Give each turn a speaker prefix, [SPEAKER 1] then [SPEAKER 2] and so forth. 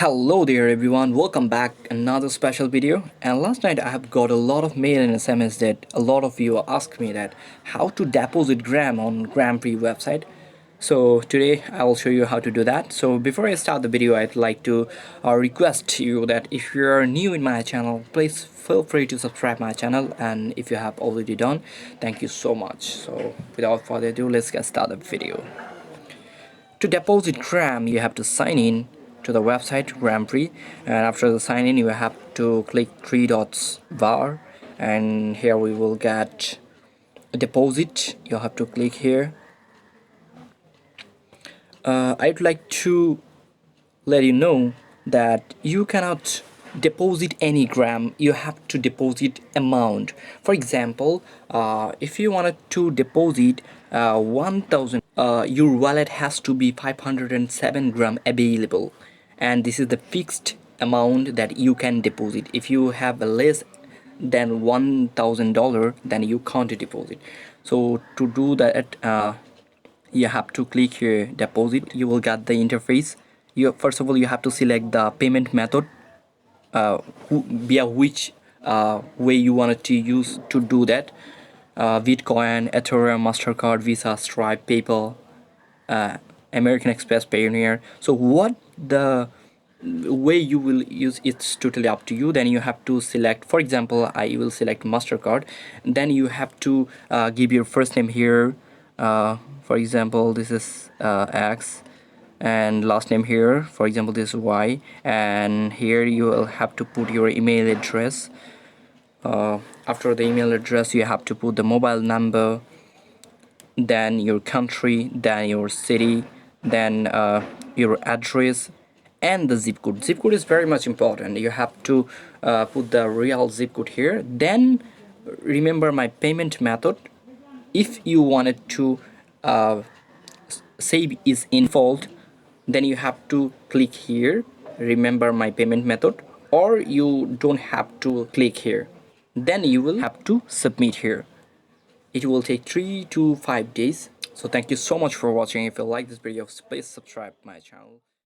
[SPEAKER 1] Hello there everyone, welcome back another special video. And last night I have got a lot of mail and SMS that a lot of you asked me that how to deposit gram on gramfree website. So today I will show you how to do that. So before I start the video, I'd like to request you that if you are new in my channel, please feel free to subscribe my channel, and if you have already done, thank you so much. So without further ado, let's get started the video. To deposit gram, you have to sign in to the website gramfree, and after the sign in you have to click three dots bar, and here we will get a deposit. You have to click here. I'd like to let you know that you cannot deposit any gram, you have to deposit amount. For example, if you wanted to deposit 1000, your wallet has to be 507 gram available, and this is the fixed amount that you can deposit. If you have a less than $1000, then you can't deposit. So to do that, you have to click here deposit. You will get the interface. You first of all you have to select the payment method, via which way you wanted to use to do that. Bitcoin, Ethereum, Mastercard, Visa, Stripe, PayPal, American Express, Payoneer. So what the way you will use, it's totally up to you. Then you have to select, for example I will select Mastercard. Then you have to give your first name here. For example, this is X, and last name here, for example this is Y, and here you will have to put your email address. After the email address you have to put the mobile number, then your country, then your city, then your address, and the zip code. Zip code is very much important. You have to put the real zip code here. Then remember my payment method. If you wanted to save is in default, then you have to click here remember my payment method, or you don't have to click here. Then you will have to submit here. It will take 3 to 5 days. So thank you so much for watching. If you like this video, please subscribe my channel.